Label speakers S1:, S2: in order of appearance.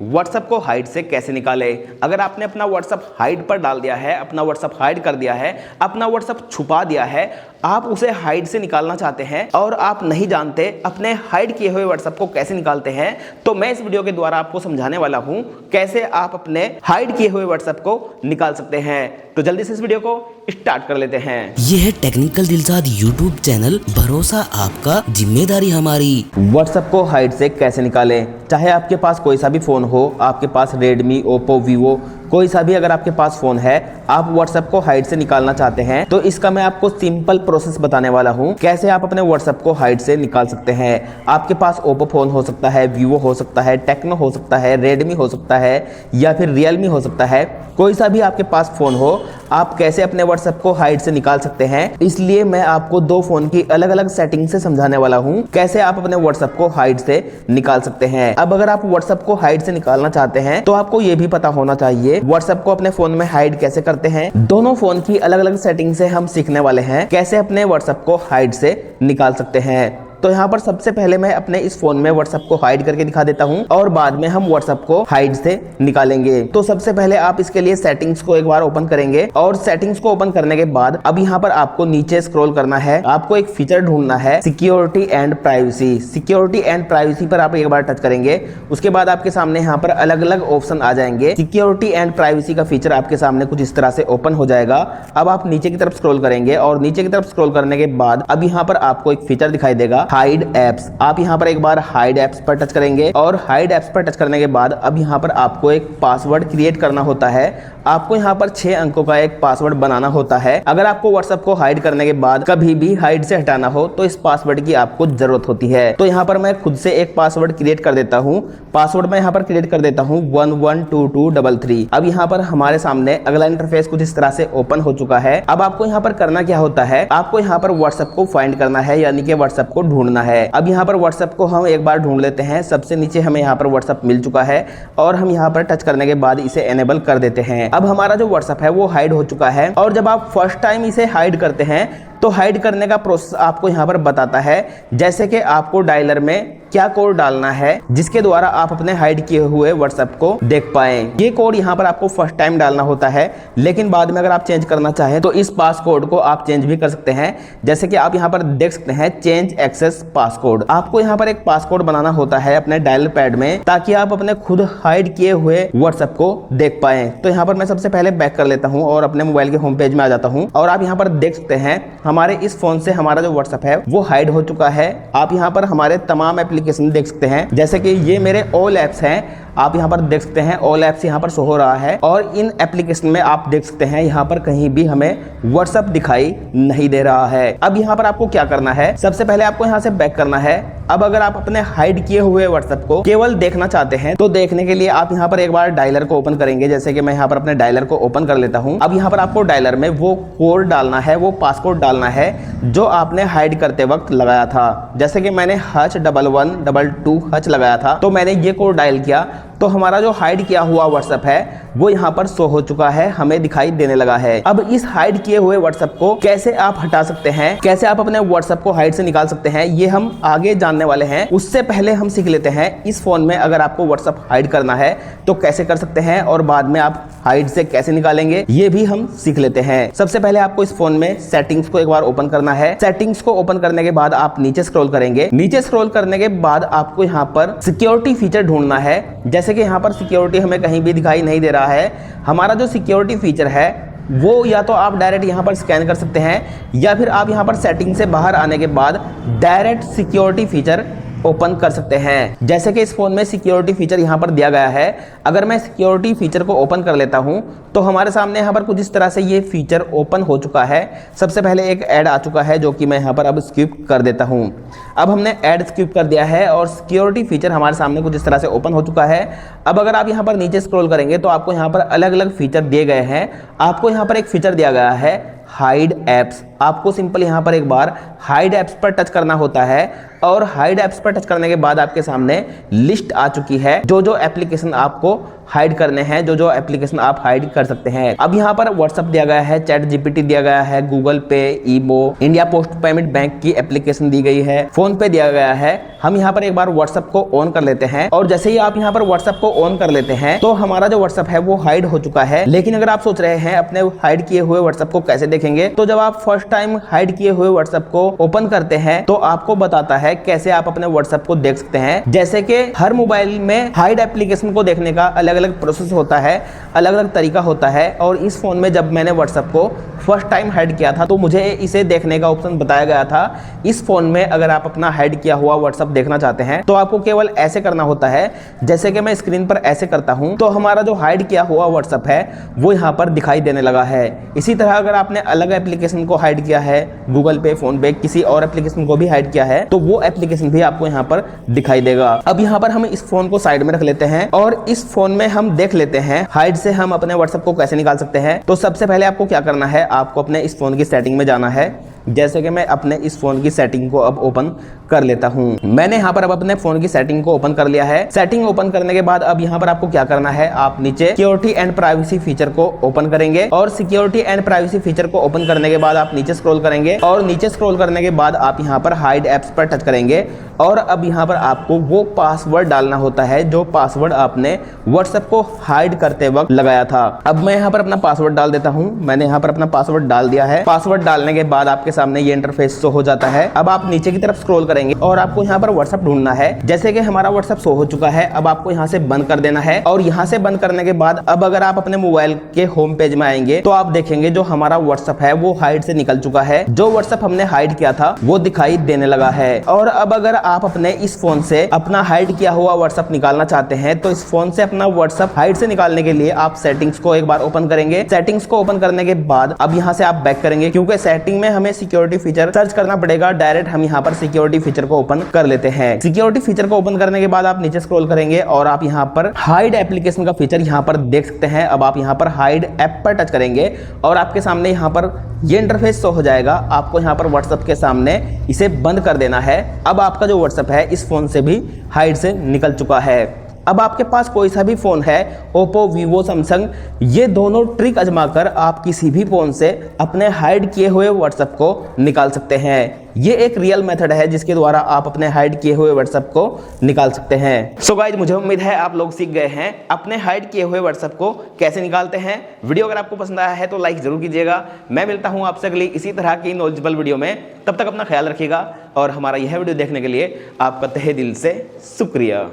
S1: WhatsApp को hide से कैसे निकालें। अगर आपने अपना व्हाट्सएप हाइड पर डाल दिया है, अपना व्हाट्सएप हाइड कर दिया है, अपना व्हाट्सएप छुपा दिया है, आप उसे हाइड से निकालना चाहते हैं और आप नहीं जानते अपने हाइड किए हुए व्हाट्सएप को कैसे निकालते हैं, तो मैं इस वीडियो के द्वारा आपको समझाने वाला हूं कैसे आप अपने हाइड किए हुए व्हाट्सएप को निकाल सकते हैं। तो जल्दी से इस वीडियो को स्टार्ट कर लेते हैं।
S2: यह है टेक्निकल दिलसाद यूट्यूब चैनल, भरोसा आपका, जिम्मेदारी हमारी।
S1: व्हाट्सएप को हाइड से कैसे निकालें। चाहे आपके पास कोई सा भी फोन हो, आपके पास रेडमी, ओप्पो, वीवो, कोई सा भी अगर आपके पास फोन है, आप व्हाट्सएप को हाइड से निकालना चाहते हैं, तो इसका मैं आपको सिंपल प्रोसेस बताने वाला हूं कैसे आप अपने व्हाट्सएप को हाइड से निकाल सकते हैं। आपके पास ओप्पो फोन हो सकता है, वीवो हो सकता है, टेक्नो हो सकता है, रेडमी हो सकता है या फिर रियलमी हो सकता है। कोई सा भी आपके पास फोन हो, आप कैसे अपने व्हाट्सएप को हाइड से निकाल सकते हैं। इसलिए मैं आपको दो फोन की अलग अलग सेटिंग से समझाने वाला हूं कैसे आप अपने व्हाट्सएप को हाइड से निकाल सकते हैं। अब अगर आप व्हाट्सएप को हाइड से निकालना चाहते हैं तो आपको यह भी पता होना चाहिए व्हाट्सएप को अपने फोन में हाइड कैसे करते हैं। दोनों फोन की अलग अलग सेटिंग से हम सीखने वाले हैं कैसे अपने व्हाट्सएप को हाइड से निकाल सकते हैं। तो यहाँ पर सबसे पहले मैं अपने इस फोन में व्हाट्सएप को हाइड करके दिखा देता हूँ और बाद में हम व्हाट्सएप को हाइड से निकालेंगे। तो सबसे पहले आप इसके लिए सेटिंग्स को एक बार ओपन करेंगे और सेटिंग्स को ओपन करने के बाद अब यहाँ पर आपको नीचे स्क्रॉल करना है। आपको एक फीचर ढूंढना है, security and privacy. Security and privacy पर आप एक बार टच करेंगे, उसके बाद आपके सामने यहाँ पर अलग अलग ऑप्शन आ जाएंगे। सिक्योरिटी एंड प्राइवेसी का फीचर आपके सामने कुछ इस तरह से ओपन हो जाएगा। अब आप नीचे की तरफ स्क्रॉल करेंगे और नीचे की तरफ स्क्रॉल करने के बाद अब यहाँ पर आपको एक फीचर दिखाई देगा, हाइड एप्स। आप यहाँ पर एक बार हाइड एप्स पर टच करेंगे और हाइड एप्स पर टच करने के बाद अब यहाँ पर आपको एक पासवर्ड क्रिएट करना होता है। आपको यहाँ पर 6 अंकों का एक पासवर्ड बनाना होता है। अगर आपको व्हाट्सएप को हाइड करने के बाद कभी भी हाइड से हटाना हो तो इस पासवर्ड की आपको जरूरत होती है। तो यहाँ पर मैं खुद से एक पासवर्ड क्रिएट कर देता हूँ। पासवर्ड मैं यहाँ पर क्रिएट कर देता हूँ 112233। अब यहाँ पर हमारे सामने अगला इंटरफेस कुछ इस तरह से ओपन हो चुका है। अब आपको यहाँ पर करना क्या होता है, आपको यहाँ पर व्हाट्सएप को फाइंड करना है, यानी कि व्हाट्सएप को ढूंढना है। अब यहाँ पर व्हाट्सएप को हम एक बार ढूंढ लेते हैं। सबसे नीचे हमें यहाँ पर व्हाट्सएप मिल चुका है और हम यहाँ पर टच करने के बाद इसे एनेबल कर देते हैं। अब हमारा जो व्हाट्सएप है वो हाइड हो चुका है और जब आप फर्स्ट टाइम इसे हाइड करते हैं तो हाइड करने का प्रोसेस आपको यहाँ पर बताता है, जैसे कि आपको डायलर में क्या कोड डालना है जिसके द्वारा आप अपने हाइड किए हुए व्हाट्सएप को देख पाएं। ये कोड यहाँ पर आपको फर्स्ट टाइम डालना होता है, लेकिन बाद में अगर आप चेंज करना चाहें तो इस पास कोड को आप चेंज भी कर सकते हैं। जैसे कि आप यहाँ पर देख सकते हैं, चेंज एक्सेस पासकोड। आपको यहाँ पर एक पासकोड बनाना होता है अपने डायल पैड में ताकि आप अपने खुद हाइड किए हुए व्हाट्सएप को देख पाएं। तो यहाँ पर मैं सबसे पहले बैक कर लेता हूँ और अपने मोबाइल के होम पेज में आ जाता हूँ और आप यहाँ पर देख सकते हैं हमारे इस फोन से हमारा जो व्हाट्सएप है वो हाइड हो चुका है। आप यहाँ पर हमारे तमाम एप्लीकेशन देख सकते हैं, जैसे कि ये मेरे ऑल एप्स हैं। आप यहाँ पर देख सकते हैं ऑल एप्स यहाँ पर शो हो रहा है और इन एप्लीकेशन में आप देख सकते हैं यहाँ पर कहीं भी हमें व्हाट्सएप दिखाई नहीं दे रहा है। अब यहाँ पर आपको क्या करना है, सबसे पहले आपको यहाँ से बैक करना है। अब अगर आप अपने हाइड किए हुए व्हाट्सएप को केवल देखना चाहते हैं तो देखने के लिए आप यहाँ पर एक बार डायलर को ओपन करेंगे। जैसे कि मैं यहाँ पर अपने डायलर को ओपन कर लेता हूँ। अब यहाँ पर आपको डायलर में वो कोड डालना है, वो पासकोड डालना है जो आपने हाइड करते वक्त लगाया था। जैसे कि मैंने #1122# लगाया था, तो मैंने ये कोड डायल किया तो हमारा जो हाइड किया हुआ व्हाट्सएप है वो यहाँ पर शो हो चुका है, हमें दिखाई देने लगा है। अब इस हाइड किए हुए व्हाट्सएप को कैसे आप हटा सकते हैं, कैसे आप अपने व्हाट्सएप को हाइड से निकाल सकते हैं, ये हम आगे जानने वाले हैं। उससे पहले हम सीख लेते हैं इस फोन में अगर आपको व्हाट्सएप हाइड करना है तो कैसे कर सकते हैं और बाद में आप हाइड से कैसे निकालेंगे ये भी हम सीख लेते हैं। सबसे पहले आपको इस फोन में सेटिंग्स को एक बार ओपन करना है। सेटिंग्स को ओपन करने के बाद आप नीचे स्क्रॉल करेंगे। नीचे स्क्रॉल करने के बाद आपको यहाँ पर सिक्योरिटी फीचर ढूंढना है। जैसे कि यहाँ पर सिक्योरिटी हमें कहीं भी दिखाई नहीं दे रहा है। हमारा जो सिक्योरिटी फीचर है वो या तो आप डायरेक्ट यहाँ पर स्कैन कर सकते हैं या फिर आप यहाँ पर सेटिंग से बाहर आने के बाद डायरेक्ट सिक्योरिटी फीचर ओपन कर सकते हैं। जैसे कि इस फोन में सिक्योरिटी फीचर यहाँ पर दिया गया है। अगर मैं सिक्योरिटी फीचर को ओपन कर लेता हूँ तो हमारे सामने यहाँ पर कुछ इस तरह से ये फीचर ओपन हो चुका है। सबसे पहले एक ऐड आ चुका है जो कि मैं यहाँ पर अब स्किप कर देता हूँ। अब हमने ऐड स्किप कर दिया है और सिक्योरिटी फीचर हमारे सामने कुछ इस तरह से ओपन हो चुका है। अब अगर आप यहाँ पर नीचे स्क्रॉल करेंगे तो आपको यहाँ पर अलग अलग फीचर दिए गए हैं। आपको यहाँ पर एक फीचर दिया गया है हाइड एप्स। आपको सिंपल यहाँ पर एक बार हाइड एप्स पर टच करना होता है और हाइड एप्स पर टच करने के बाद आपके सामने लिस्ट आ चुकी है जो जो एप्लीकेशन आपको हाइड करने हैं, जो जो एप्लीकेशन आप हाइड कर सकते हैं। अब यहाँ पर व्हाट्सएप दिया गया है, चैट जीपीटी दिया गया है, गूगल पे, ईमो, इंडिया पोस्ट पेमेंट बैंक की एप्लीकेशन दी गई है, फोन पे दिया गया है। हम यहाँ पर एक बार व्हाट्सएप को ऑन कर लेते हैं और जैसे ही आप यहाँ पर व्हाट्सएप को ऑन कर लेते हैं तो हमारा जो व्हाट्सएप है वो हाइड हो चुका है। लेकिन अगर आप सोच रहे हैं अपने हाइड किए हुए व्हाट्सएप को कैसे देखेंगे, तो जब आप फर्स्ट टाइम हाइड किए हुए व्हाट्सएप को ओपन करते हैं तो आपको बताता है कैसे आप अपने व्हाट्सएप को देख सकते हैं। जैसे कि हर मोबाइल में हाइड एप्लीकेशन को देखने का अलग अलग प्रोसेस होता है, अलग अलग तरीका होता है। और इस फोन में जब मैंने व्हाट्सएप को फर्स्ट टाइम हाइड किया था तो मुझे इसे देखने का ऑप्शन बताया गया था। इस फोन में अगर आप अपना हाइड किया हुआ व्हाट्सएप देखना चाहते हैं तो आपको केवल ऐसे करना होता है, जैसे कि मैं स्क्रीन पर ऐसे करता हूं तो हमारा जो हाइड किया हुआ व्हाट्सएप है वो यहाँ पर दिखाई देने लगा है। इसी तरह अगर आपने अलग एप्लीकेशन को हाइड किया है, गूगल पे, फोन पे, किसी और एप्लीकेशन को भी हाइड किया है, तो वो एप्लीकेशन भी आपको यहाँ पर दिखाई देगा। अब यहाँ पर हम इस फोन को साइड में रख लेते हैं और इस फोन में हम देख लेते हैं हाइड से हम अपने व्हाट्सएप को कैसे निकाल सकते हैं। तो सबसे पहले आपको क्या करना है, आपको अपने इस फोन की सेटिंग में जाना है। जैसे कि मैं अपने इस फोन की सेटिंग को अब ओपन कर लेता हूं। मैंने यहाँ पर अब अपने फोन की सेटिंग को ओपन कर लिया है। सेटिंग ओपन करने के बाद अब यहाँ पर आपको क्या करना है, आप नीचे सिक्योरिटी एंड प्राइवेसी फीचर को ओपन करेंगे और सिक्योरिटी एंड प्राइवेसी फीचर को ओपन करने के बाद आप नीचे स्क्रॉल करेंगे और नीचे स्क्रॉल करने के बाद आप यहाँ पर हाइड एप्स पर टच करेंगे और अब यहाँ पर आपको वो पासवर्ड डालना होता है जो पासवर्ड आपने व्हाट्सएप को हाइड करते वक्त लगाया था। अब मैं यहाँ पर अपना पासवर्ड डाल देता हूँ। मैंने यहाँ पर अपना पासवर्ड डाल दिया है। पासवर्ड डालने के बाद आपके सामने ये इंटरफेस शो हो जाता है। अब आप नीचे की तरफ स्क्रॉल करेंगे और आपको यहाँ पर व्हाट्सएप ढूंढना है। जैसे कि हमारा व्हाट्सएप शो हो चुका है, अब आपको यहाँ से बंद कर देना है और यहाँ से बंद करने के बाद अब अगर आप अपने मोबाइल के होम पेज में आएंगे तो आप देखेंगे जो हमारा व्हाट्सएप है वो हाइड से निकल चुका है। जो व्हाट्सएप हमने हाइड किया था वो दिखाई देने लगा है। और अब अगर आप अपने इस फोन से अपना हाइड किया हुआ व्हाट्सएप निकालना चाहते हैं तो इस फोन से अपना व्हाट्सएप हाइड से निकालने के लिए आप सेटिंग्स को एक बार ओपन करेंगे। सेटिंग्स को ओपन करने के बाद अब यहाँ से आप बैक करेंगे, क्योंकि सेटिंग में हमें सिक्योरिटी फीचर सर्च करना पड़ेगा। डायरेक्ट हम यहाँ पर सिक्योरिटी फीचर को ओपन कर लेते हैं। सिक्योरिटी फीचर को ओपन करने के बाद आप नीचे स्क्रॉल करेंगे और आप यहाँ पर हाइड एप्लीकेशन का फीचर यहाँ पर देख सकते हैं। अब आप यहाँ पर हाइड ऐप पर टच करेंगे और आपके सामने यहाँ पर ये इंटरफेस शो हो जाएगा। आपको यहाँ पर व्हाट्सएप के सामने इसे बंद कर देना है। अब आपका जो व्हाट्सएप है इस फोन से भी हाइड से निकल चुका है। अब आपके पास कोई सा भी फोन है, ओप्पो, वीवो, सैमसंग, ये दोनों ट्रिक आजमाकर आप किसी भी फोन से अपने हाइड किए हुए व्हाट्सएप को निकाल सकते हैं। ये एक रियल मेथड है जिसके द्वारा आप अपने हाइड किए हुए व्हाट्सएप को निकाल सकते हैं। सो गाइज, मुझे उम्मीद है आप लोग सीख गए हैं अपने हाइड किए हुए व्हाट्सएप को कैसे निकालते हैं। वीडियो अगर आपको पसंद आया है तो लाइक जरूर कीजिएगा। मैं मिलता हूं आपसे अगली इसी तरह की नॉलेजेबल वीडियो में। तब तक अपना ख्याल रखिएगा और हमारा यह वीडियो देखने के लिए आपका तहे दिल से शुक्रिया।